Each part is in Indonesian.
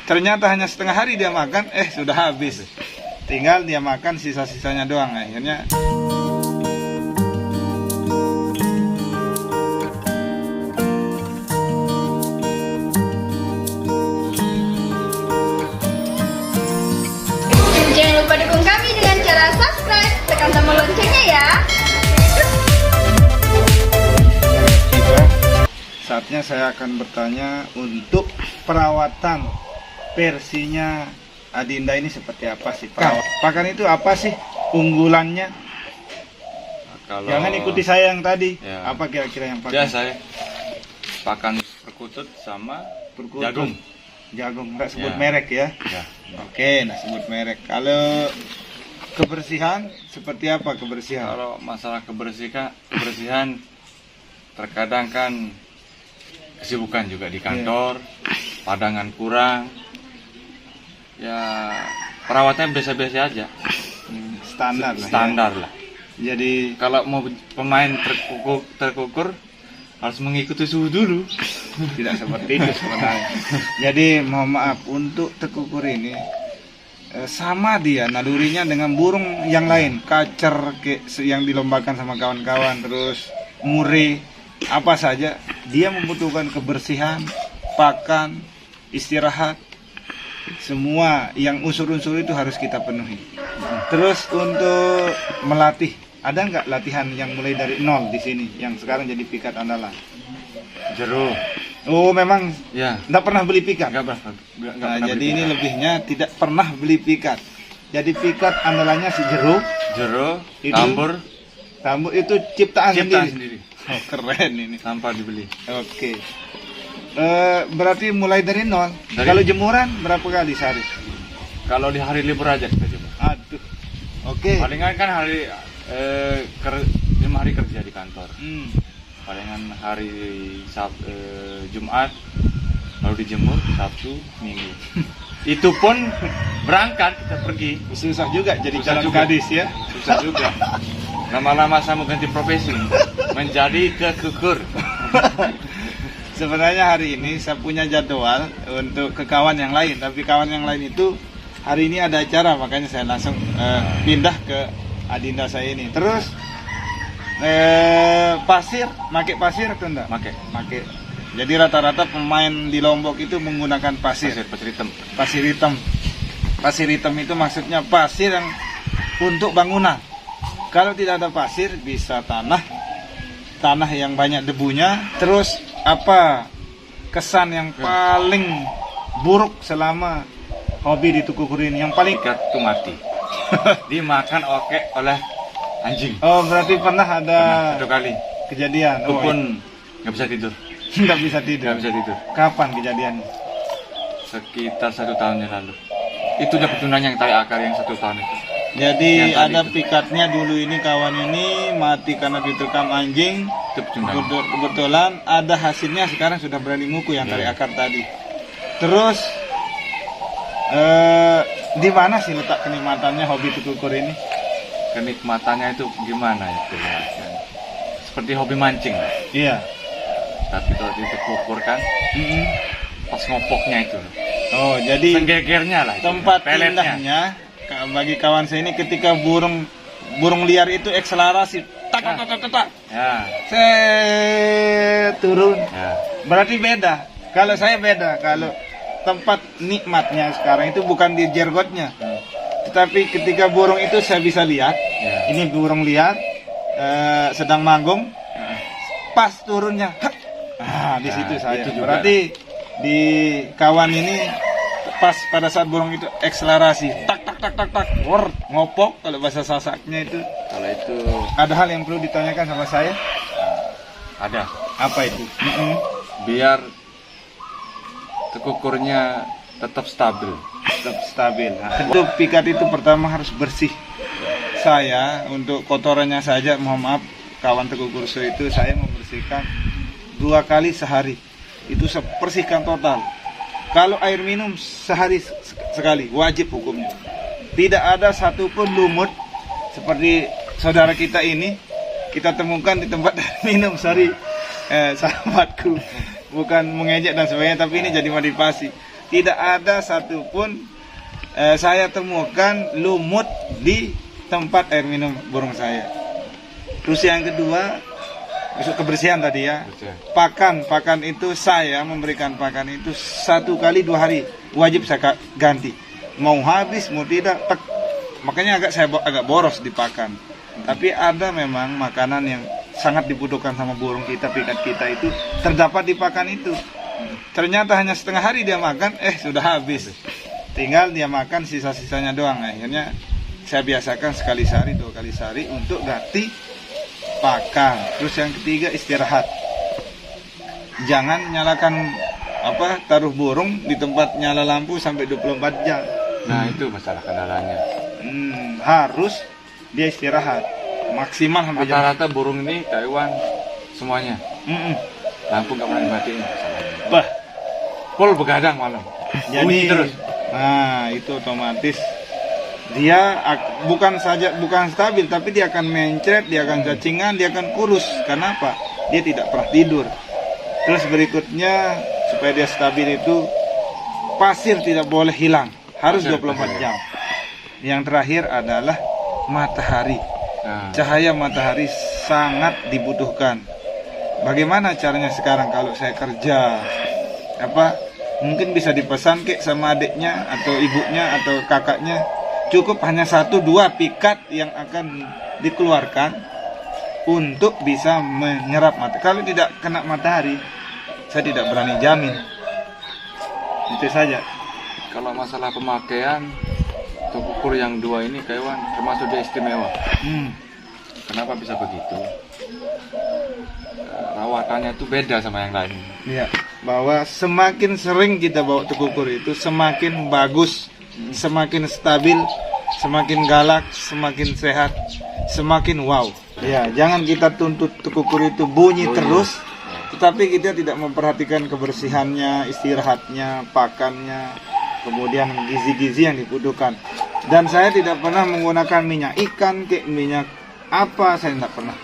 Ternyata hanya setengah hari dia makan, sudah habis. Tinggal dia makan sisa-sisanya doang. Akhirnya jangan lupa dukung kami dengan cara subscribe, tekan tombol loncengnya ya. saatnya saya akan bertanya untuk perawatan versinya Adinda ini seperti apa sih? Pakan itu apa sih unggulannya? Kalau Jangan ikuti saya yang tadi. Ya. Apa kira-kira yang pakan? biasa ya, pakan perkutut sama Perkutut. jagung. Jagung, nggak sebut Ya. merek ya? Ya. Oke, nggak sebut merek. Kalau kebersihan, seperti apa kebersihan? Kalau masalah kebersihan terkadang kan kesibukan juga di kantor, padangan kurang. Ya, perawatannya biasa-biasa aja. Standar lah. Standar Ya. lah. Jadi Kalau mau pemain terkukur harus mengikuti suhu dulu. tidak seperti itu sebenarnya. Jadi mohon maaf untuk tekukur ini sama dia nalurinya dengan burung yang lain, kacer yang dilombakan sama kawan-kawan, terus mure, apa saja dia membutuhkan kebersihan, pakan, istirahat, semua yang unsur-unsur itu harus kita penuhi. Terus untuk melatih, ada nggak latihan yang mulai dari nol di sini yang sekarang jadi pikat andalan? Jeruk. Oh memang Ya. nggak pernah beli pikat. Nggak pernah. Nah, jadi ini lebihnya tidak pernah beli pikat. Jadi pikat andalannya si jeruk, jeruk, Itu tambur, rambut itu ciptaan ciptaan sendiri. sendiri. Oh, keren ini. Tanpa dibeli. Oke. Berarti mulai dari nol. Dari- Kalau jemuran berapa kali sehari? Kalau di hari libur aja kita jemur. Aduh. Oke. Palingan kan hari 5 hari kerja di kantor. Hmm. Palingan hari Jumat lalu dijemur Sabtu Minggu. Itu pun berangkat kita pergi. Susah juga jadi Susah jalan juga. gadis ya. Susah juga. Lama-lama saya mau ganti profesi menjadi kekukur. Sebenarnya hari ini saya punya jadwal untuk ke kawan yang lain, tapi kawan yang lain itu hari ini ada acara, makanya saya langsung pindah ke Adinda saya ini. Terus pasir, pakai pasir atau enggak? Pakai. Jadi rata-rata pemain di Lombok itu menggunakan pasir. Pasir hitam. Pasir hitam. Pasir hitam itu maksudnya pasir yang untuk bangunan. Kalau tidak ada pasir bisa tanah yang banyak debunya. Terus apa kesan yang paling buruk selama hobi di Tukukur ini? Yang paling Ikat itu mati. Dimakan oleh anjing. Oh berarti pernah ada Satu kali. kejadian. Itu Oh, pun nggak bisa tidur. nggak bisa tidur. Nggak bisa tidur. Kapan kejadiannya? Sekitar 1 tahun yang lalu. Itu udah petunanya yang tarik akar yang 1 tahun itu. Jadi Yang tadi ada itu. pikatnya dulu ini kawan ini mati karena diterkam anjing. Itu pecundang. Kebetulan ada hasilnya, sekarang sudah berani nguku yang tarik akar tadi. Terus di mana sih letak kenikmatannya hobi tukukur ini? Kenikmatannya itu gimana itu ya? Seperti hobi mancing lah. Iya. Tapi kalau dikukur kan Mm-mm. pas ngopoknya itu. Oh jadi Senggegernya lah itu. tempat Peletnya. indahnya bagi kawan saya ini ketika burung liar itu akselerasi tak tak tak tak tak Ya. turun. Ya. Berarti beda. Kalau saya beda. Kalau tempat nikmatnya sekarang itu bukan di jergotnya, tetapi ketika burung itu saya bisa lihat. Ya. Ini burung liar sedang manggung, pas turunnya, hak. Di situ Nah, saya. itu juga. Berarti di kawan ini pas pada saat burung itu akselerasi, tak tak tak tak tak, wor, ngopok kalau bahasa Sasaknya itu. Kalau itu Ada hal yang perlu ditanyakan sama saya. ada. Apa itu? Biar tekukurnya tetap stabil. Tetap stabil. Nah, untuk pikat itu pertama harus bersih. Saya untuk kotorannya saja, mohon maaf kawan tekukurso itu saya membersihkan 2 kali sehari. Itu saya bersihkan total. Kalau air minum sehari sekali, wajib hukumnya. Tidak ada satupun lumut seperti saudara kita ini kita temukan di tempat air minum. Sorry sahabatku, bukan mengejek dan sebagainya, tapi ini jadi motivasi. tidak ada satupun saya temukan lumut di tempat air minum burung saya. Terus yang kedua, kebersihan tadi ya. Pakan itu saya memberikan pakan itu 1 kali 2 hari wajib saya ganti. Mau habis mau tidak, makanya saya agak boros di pakan. Tapi ada memang makanan yang sangat dibutuhkan sama burung kita, pikat kita itu terdapat di pakan itu. Ternyata hanya setengah hari dia makan, sudah habis. Tinggal dia makan sisa-sisanya doang. Akhirnya saya biasakan sekali sehari, 2 kali sehari untuk ganti pakan. Terus yang ketiga, istirahat. Jangan nyalakan taruh burung di tempat nyala lampu sampai 24 jam. Nah, itu masalah kendalanya. Harus dia istirahat maksimal sampai jam. Rata-rata burung ini Taiwan semuanya. Lampu nggak pernah dimatiin masalahnya. Bah, Full begadang malam. Bunyi jadi terus. Nah, itu otomatis dia bukan stabil, tapi dia akan mencret, dia akan cacingan, dia akan kurus. Kenapa? Dia tidak pernah tidur. Terus berikutnya, supaya dia stabil itu, pasir tidak boleh hilang, harus 24 jam. Yang terakhir adalah matahari. Cahaya matahari sangat dibutuhkan. Bagaimana caranya sekarang kalau saya kerja? Mungkin bisa dipesan sama adiknya atau ibunya atau kakaknya. Cukup hanya 1-2 pikat yang akan dikeluarkan untuk bisa menyerap matahari. Kalau tidak kena matahari, saya tidak berani jamin. Itu saja. Kalau masalah pemakaian, tukukur yang 2 ini Taiwan termasuk dia istimewa. Kenapa bisa begitu? Rawatannya itu beda sama yang lain. Iya, bahwa semakin sering kita bawa tukukur itu semakin bagus, semakin stabil, semakin galak, semakin sehat, semakin wow. Ya, jangan kita tuntut tukukur itu bunyi terus, tetapi kita tidak memperhatikan kebersihannya, istirahatnya, pakannya, kemudian gizi-gizi yang dibutuhkan. Dan saya tidak pernah menggunakan minyak ikan, minyak apa, saya tidak pernah.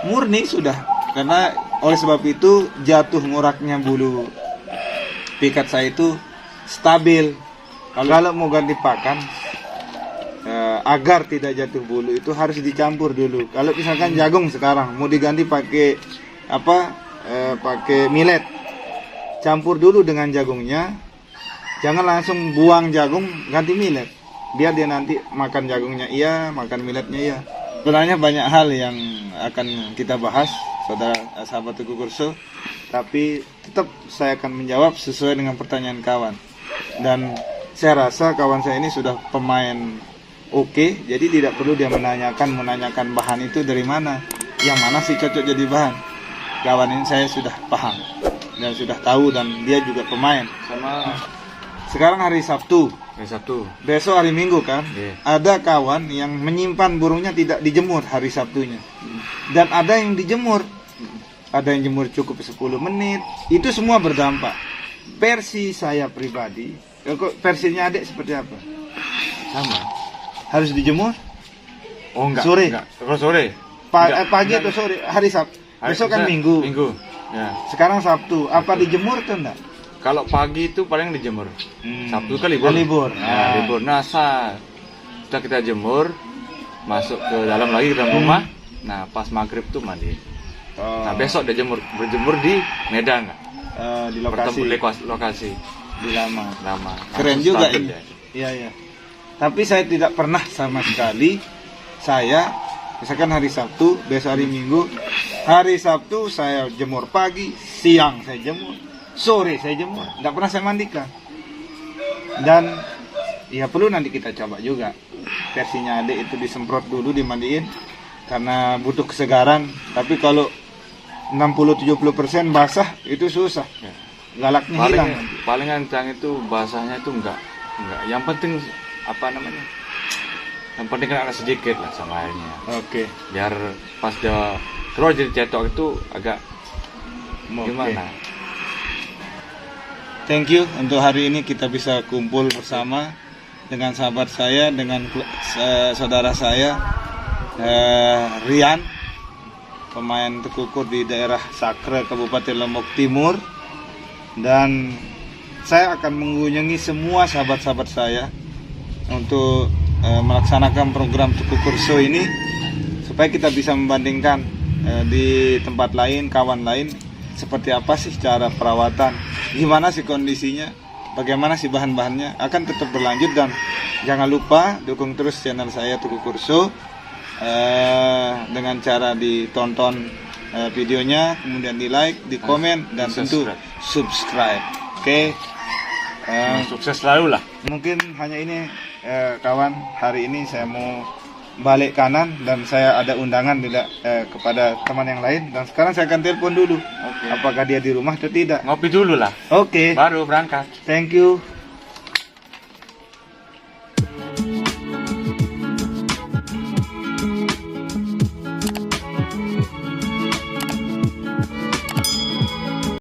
Murni sudah, karena oleh sebab itu jatuh nguraknya bulu pikat saya itu stabil. Kalau mau ganti pakan, agar tidak jatuh bulu itu harus dicampur dulu. Kalau misalkan jagung sekarang mau diganti pakai pakai millet, campur dulu dengan jagungnya. Jangan langsung buang jagung ganti millet, biar dia nanti makan jagungnya iya, makan milletnya iya. Sebenarnya banyak hal yang akan kita bahas, saudara sahabat Teguh Kurso, tapi tetap saya akan menjawab sesuai dengan pertanyaan kawan. Dan saya rasa kawan saya ini sudah pemain oke, jadi tidak perlu dia menanyakan bahan itu dari mana, yang mana sih cocok jadi bahan. Kawan ini saya sudah paham dan sudah tahu, dan dia juga pemain. Sama sekarang hari Sabtu, besok hari Minggu kan, ada kawan yang menyimpan burungnya tidak dijemur hari Sabtunya, dan ada yang dijemur, ada yang jemur cukup 10 menit, itu semua berdampak. Versi saya pribadi, versinya adik seperti apa? sama. Harus dijemur? Oh enggak. Sore? Enggak. Oh, sore. Pagi atau sore? Hari Sabtu. Besok kan Minggu. Ya. Sekarang Sabtu. Apa dijemur atau enggak? Kalau pagi itu paling dijemur. Sabtu kan libur. Libur. Libur. Nah, sudah kita jemur, masuk ke dalam lagi ke dalam rumah. Nah, pas maghrib tuh mandi. Nah, besok dia berjemur di Medan. Di lokasi. Lokasi. Di lama. Keren Langsung juga stabil ini. dia. Iya. Tapi saya tidak pernah sama sekali. Saya misalkan hari Sabtu, besok hari Minggu. Hari Sabtu saya jemur pagi, siang saya jemur, sore saya jemur. Tidak pernah saya mandikan. Dan ya perlu nanti kita coba juga. Versinya adik itu disemprot dulu, dimandiin, karena butuh kesegaran. Tapi kalau 60-70% basah itu susah. Galaknya hilang. Paling kencang itu basahnya itu enggak. Yang penting apa namanya? Yang penting kan ada sedikit lah sama airnya. Oke. Biar pas dia terus jadi cetok itu agak gimana? Thank you, untuk hari ini kita bisa kumpul bersama dengan sahabat saya, dengan saudara saya Rian, pemain tekukur di daerah Sakre, Kabupaten Lombok Timur. Dan saya akan mengunjungi semua sahabat-sahabat saya untuk melaksanakan program Tuku Kurso ini, supaya kita bisa membandingkan di tempat lain, kawan lain, seperti apa sih cara perawatan, gimana sih kondisinya, bagaimana sih bahan-bahannya. Akan tetap berlanjut, dan jangan lupa dukung terus channel saya Tuku Kurso dengan cara ditonton videonya, kemudian di like, di komen, dan tentu subscribe. Oke. Sukses selalu lah. Mungkin hanya ini kawan, hari ini saya mau balik kanan dan saya ada undangan juga kepada teman yang lain, dan sekarang saya akan telepon dulu. Oke. Apakah dia di rumah atau tidak. Ngopi dulu lah. Oke. Baru berangkat. Thank you.